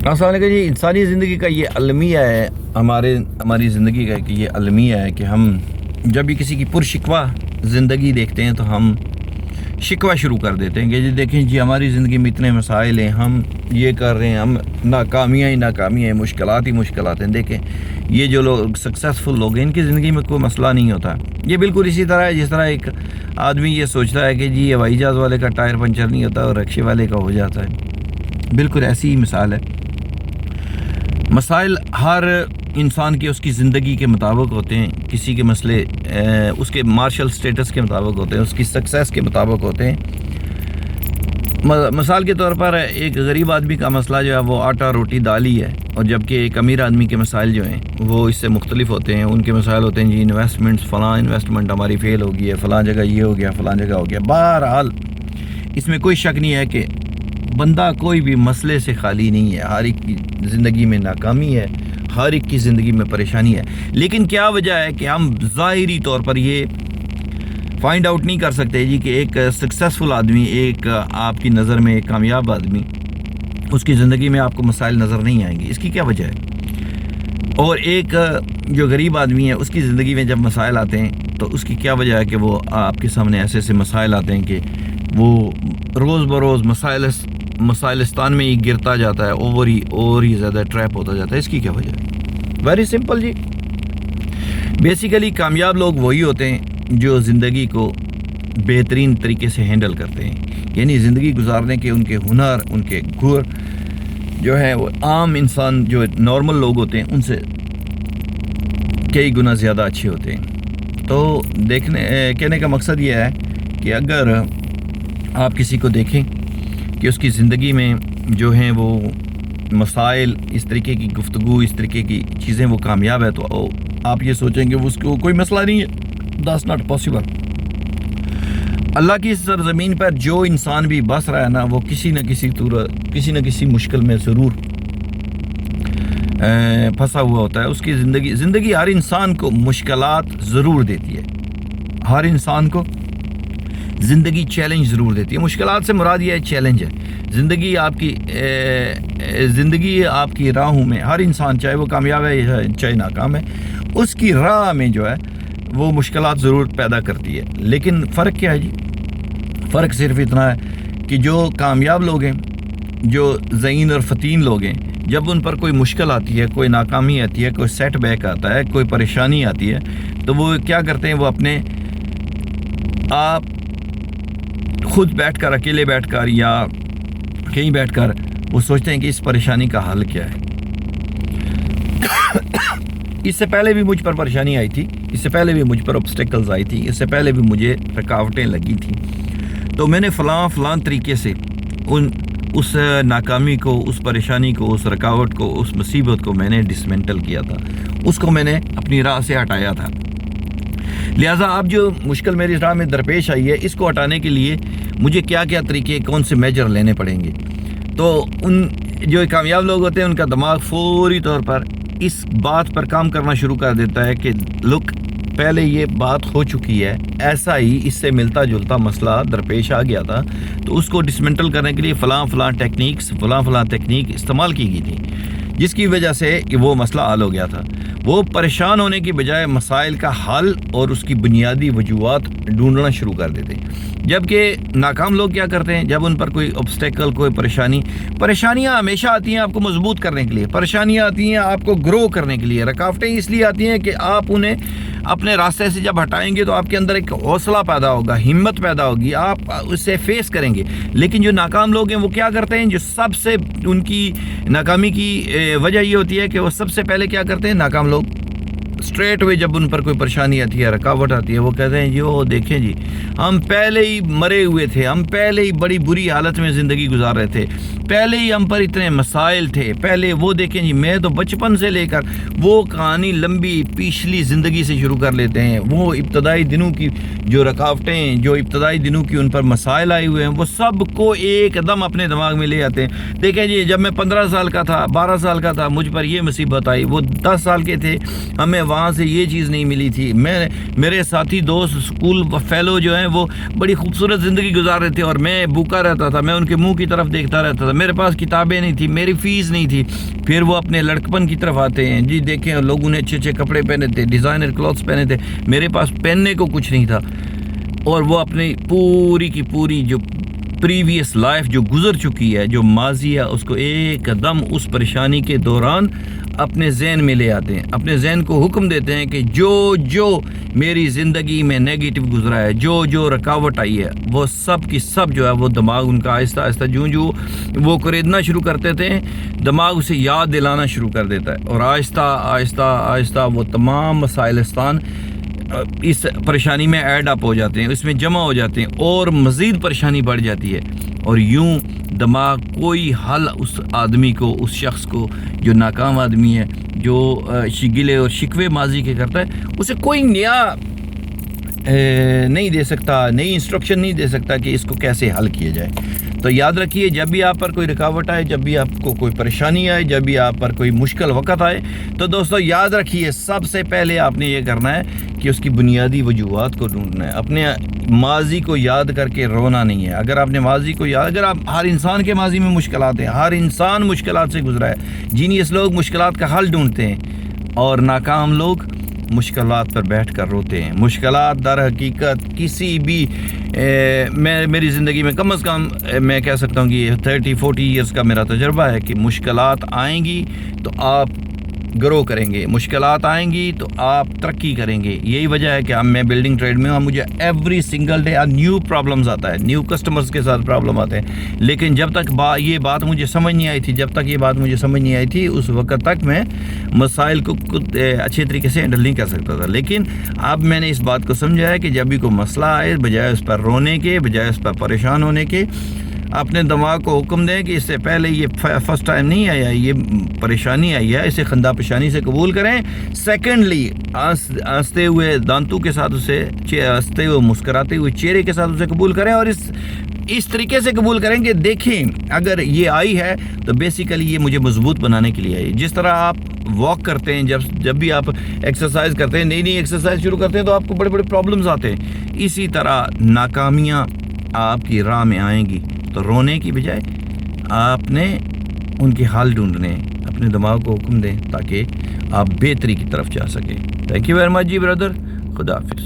السلام علیکم جی. انسانی زندگی کا یہ المیہ ہے، ہماری زندگی کا کہ یہ المیہ ہے کہ ہم جب بھی کسی کی پرشکوہ زندگی دیکھتے ہیں تو ہم شکوہ شروع کر دیتے ہیں کہ جی دیکھیں جی ہماری زندگی میں اتنے مسائل ہیں، ہم یہ کر رہے ہیں، ہم ناکامیاں ہی ناکامیاں ہیں، مشکلات ہی مشکلات ہیں. دیکھیں یہ جو لوگ سکسیزفل لوگ ہیں ان کی زندگی میں کوئی مسئلہ نہیں ہوتا. یہ بالکل اسی طرح ہے جس طرح ایک آدمی یہ سوچتا ہے کہ جی ہوائی جہاز والے کا ٹائر پنچر نہیں ہوتا اور رکشے والے کا ہو جاتا ہے. بالکل ایسی ہی مثال ہے. مسائل ہر انسان کے اس کی زندگی کے مطابق ہوتے ہیں. کسی کے مسئلے اس کے مارشل سٹیٹس کے مطابق ہوتے ہیں، اس کی سکسیس کے مطابق ہوتے ہیں. مثال کے طور پر ایک غریب آدمی کا مسئلہ جو ہے وہ آٹا روٹی دال ہی ہے، اور جبکہ ایک امیر آدمی کے مسائل جو ہیں وہ اس سے مختلف ہوتے ہیں. ان کے مسائل ہوتے ہیں جی انویسٹمنٹس، فلاں انویسٹمنٹ ہماری فیل ہو گئی ہے، فلاں جگہ یہ ہو گیا، فلاں جگہ ہو گیا. بہرحال اس میں کوئی شک نہیں ہے کہ بندہ کوئی بھی مسئلے سے خالی نہیں ہے. ہر ایک کی زندگی میں ناکامی ہے، ہر ایک کی زندگی میں پریشانی ہے. لیکن کیا وجہ ہے کہ ہم ظاہری طور پر یہ فائنڈ آؤٹ نہیں کر سکتے جی کہ ایک سکسیزفل آدمی، ایک آپ کی نظر میں ایک کامیاب آدمی، اس کی زندگی میں آپ کو مسائل نظر نہیں آئیں گے. اس کی کیا وجہ ہے؟ اور ایک جو غریب آدمی ہے اس کی زندگی میں جب مسائل آتے ہیں تو اس کی کیا وجہ ہے کہ وہ آپ کے سامنے ایسے ایسے مسائل آتے ہیں کہ وہ روز بروز مسائلستان میں ہی گرتا جاتا ہے، اور ہی زیادہ ٹریپ ہوتا جاتا ہے. اس کی کیا وجہ ہے؟ ویری سمپل جی. بیسیکلی کامیاب لوگ وہی ہوتے ہیں جو زندگی کو بہترین طریقے سے ہینڈل کرتے ہیں. یعنی زندگی گزارنے کے ان کے ہنر، ان کے گر جو ہے وہ عام انسان جو نارمل لوگ ہوتے ہیں ان سے کئی گنا زیادہ اچھے ہوتے ہیں. تو کہنے کا مقصد یہ ہے کہ اگر آپ کسی کو دیکھیں کہ اس کی زندگی میں جو ہیں وہ مسائل، اس طریقے کی گفتگو، اس طریقے کی چیزیں وہ کامیاب ہے، تو آپ یہ سوچیں کہ اس کو کوئی مسئلہ نہیں ہے. That's not possible. اللہ کی سرزمین پر جو انسان بھی بس رہا ہے نا، وہ کسی نہ کسی مشکل میں ضرور پھنسا ہوا ہوتا ہے. اس کی زندگی ہر انسان کو مشکلات ضرور دیتی ہے. ہر انسان کو زندگی چیلنج ضرور دیتی ہے. مشکلات سے مراد یہ ہے چیلنج ہے. زندگی آپ کی راہوں میں ہر انسان، چاہے وہ کامیاب ہے چاہے ناکام ہے، اس کی راہ میں جو ہے وہ مشکلات ضرور پیدا کرتی ہے. لیکن فرق کیا ہے جی؟ فرق صرف اتنا ہے کہ جو کامیاب لوگ ہیں، جو ذہین اور فتین لوگ ہیں، جب ان پر کوئی مشکل آتی ہے، کوئی ناکامی آتی ہے، کوئی سیٹ بیک آتا ہے، کوئی پریشانی آتی ہے، تو وہ کیا کرتے ہیں؟ وہ اپنے آپ خود بیٹھ کر، اکیلے بیٹھ کر یا کہیں بیٹھ کر وہ سوچتے ہیں کہ اس پریشانی کا حل کیا ہے. اس سے پہلے بھی مجھ پر پریشانی آئی تھی، اس سے پہلے بھی مجھ پر obstacles آئی تھی، اس سے پہلے بھی مجھے رکاوٹیں لگی تھیں، تو میں نے فلاں طریقے سے اس ناکامی کو، اس پریشانی کو، اس رکاوٹ کو، اس مصیبت کو میں نے ڈسمنٹل کیا تھا، اس کو میں نے اپنی راہ سے ہٹایا تھا. لہٰذا اب جو مشکل میری راہ میں درپیش آئی ہے، اس کو ہٹانے کے لیے مجھے کیا طریقے، کون سے میجر لینے پڑیں گے. تو ان جو کامیاب لوگ ہوتے ہیں ان کا دماغ فوری طور پر اس بات پر کام کرنا شروع کر دیتا ہے کہ لک، پہلے یہ بات ہو چکی ہے، ایسا ہی اس سے ملتا جلتا مسئلہ درپیش آ گیا تھا، تو اس کو ڈسمنٹل کرنے کے لیے فلاں ٹیکنیک استعمال کی گئی تھی، جس کی وجہ سے وہ مسئلہ حل ہو گیا تھا. وہ پریشان ہونے کی بجائے مسائل کا حل اور اس کی بنیادی وجوہات ڈھونڈنا شروع کر دیتے. جبکہ ناکام لوگ کیا کرتے ہیں؟ جب ان پر کوئی obstacle، کوئی پریشانیاں ہمیشہ آتی ہیں آپ کو مضبوط کرنے کے لیے، پریشانیاں آتی ہیں آپ کو گرو کرنے کے لیے، رکاوٹیں اس لیے آتی ہیں کہ آپ انہیں اپنے راستے سے جب ہٹائیں گے تو آپ کے اندر ایک حوصلہ پیدا ہوگا، ہمت پیدا ہوگی، آپ اسے فیس کریں گے. لیکن جو ناکام لوگ ہیں وہ کیا کرتے ہیں؟ جو سب سے ان کی ناکامی کی وجہ یہ ہوتی ہے کہ وہ سب سے پہلے کیا کرتے ہیں؟ ناکام لوگ اسٹریٹ وے جب ان پر کوئی پریشانی آتی ہے، رکاوٹ آتی ہے، وہ کہتے ہیں جی وہ دیکھیں جی ہم پہلے ہی مرے ہوئے تھے، ہم پہلے ہی بڑی بری حالت میں زندگی گزار رہے تھے، پہلے ہی ہم پر اتنے مسائل تھے، پہلے وہ دیکھیں جی میں تو بچپن سے لے کر وہ کہانی لمبی پچھلی زندگی سے شروع کر لیتے ہیں. وہ ابتدائی دنوں کی جو رکاوٹیں، جو ابتدائی دنوں کی ان پر مسائل آئے ہوئے ہیں، وہ سب کو ایک دم اپنے دماغ میں لے آتے ہیں. دیکھیں جی جب میں 15 سال کا تھا، 12 سال کا تھا، مجھ پر یہ مصیبت آئی، وہ 10 سال کے تھے، ہمیں وہاں سے یہ چیز نہیں ملی تھی، میرے ساتھی دوست اسکول فیلو جو ہیں وہ بڑی خوبصورت زندگی گزار رہے تھے اور میں بھوکا رہتا تھا، میں ان کے منہ کی طرف دیکھتا رہتا تھا، میرے پاس کتابیں نہیں تھی, میری فیس نہیں تھی. پھر وہ اپنے لڑکپن کی طرف آتے ہیں, جی دیکھیں لوگوں نے اچھے اچھے کپڑے پہنے تھے, ڈیزائنر کلوتھس پہنے تھے, میرے پاس پہننے کو کچھ نہیں تھا. اور وہ اپنی پوری کی پوری جو پریویس لائف جو گزر چکی ہے, جو ماضی ہے, اس کو ایک دم اس پریشانی کے دوران اپنے ذہن میں لے آتے ہیں, اپنے ذہن کو حکم دیتے ہیں کہ جو میری زندگی میں نیگیٹو گزرا ہے, جو رکاوٹ آئی ہے, وہ سب کی سب جو ہے وہ دماغ ان کا آہستہ آہستہ جو وہ کریدنا شروع کرتے تھے, دماغ اسے یاد دلانا شروع کر دیتا ہے. اور آہستہ آہستہ آہستہ وہ تمام مسائلستان اس پریشانی میں ایڈ اپ ہو جاتے ہیں, اس میں جمع ہو جاتے ہیں, اور مزید پریشانی بڑھ جاتی ہے. اور یوں دماغ کوئی حل اس آدمی کو, اس شخص کو جو ناکام آدمی ہے, جو گلے اور شکوے ماضی کے کرتا ہے, اسے کوئی نیا نہیں دے سکتا, نئی انسٹرکشن نہیں دے سکتا کہ اس کو کیسے حل کیا جائے. تو یاد رکھیے, جب بھی آپ پر کوئی رکاوٹ آئے, جب بھی آپ کو کوئی پریشانی آئے, جب بھی آپ پر کوئی مشکل وقت آئے, تو دوستو یاد رکھیے سب سے پہلے آپ نے یہ کرنا ہے کہ اس کی بنیادی وجوہات کو ڈھونڈنا ہے. اپنے ماضی کو یاد کر کے رونا نہیں ہے. اگر آپ نے ماضی کو یاد, اگر آپ, ہر انسان کے ماضی میں مشکلات ہیں, ہر انسان مشکلات سے گزرا ہے. جینیس لوگ مشکلات کا حل ڈھونڈتے ہیں, اور ناکام لوگ مشکلات پر بیٹھ کر روتے ہیں. مشکلات در حقیقت کسی بھی میری زندگی میں کم از کم میں کہہ سکتا ہوں کہ 30-40 ایئرس کا میرا تجربہ ہے کہ مشکلات آئیں گی تو آپ گرو کریں گے, مشکلات آئیں گی تو آپ ترقی کریں گے. یہی وجہ ہے کہ میں بلڈنگ ٹریڈ میں ہوں, مجھے every single day new problems آتا ہے, نیو کسٹمرز کے ساتھ پرابلم آتے ہیں. لیکن جب تک یہ بات مجھے سمجھ نہیں آئی تھی, اس وقت تک میں مسائل کو اچھے طریقے سے ہینڈل نہیں کر سکتا تھا. لیکن اب میں نے اس بات کو سمجھا ہے کہ جب بھی کوئی مسئلہ آئے, بجائے اس پر رونے کے, بجائے اس پر پریشان ہونے کے, اپنے دماغ کو حکم دیں کہ اس سے پہلے یہ فرسٹ ٹائم نہیں آیا, یہ پریشانی آئی ہے, اسے خندہ پیشانی سے قبول کریں. سیکنڈلی, ہنستے ہوئے دانتوں کے ساتھ اسے, ہنستے ہوئے مسکراتے ہوئے چہرے کے ساتھ اسے قبول کریں, اور اس طریقے سے قبول کریں کہ دیکھیں اگر یہ آئی ہے تو بیسیکلی یہ مجھے مضبوط بنانے کے لیے آئی. جس طرح آپ واک کرتے ہیں, جب بھی آپ ایکسرسائز کرتے ہیں, نئی ایکسرسائز شروع کرتے ہیں تو آپ کو بڑے پرابلمز آتے ہیں. اسی طرح ناکامیاں آپ کی راہ میں آئیں گی, تو رونے کی بجائے آپ نے ان کے حل ڈھونڈنے, اپنے دماغ کو حکم دیں تاکہ آپ بہتری کی طرف جا سکیں. تھینک یو ویری مچ جی بردر, خدا حافظ.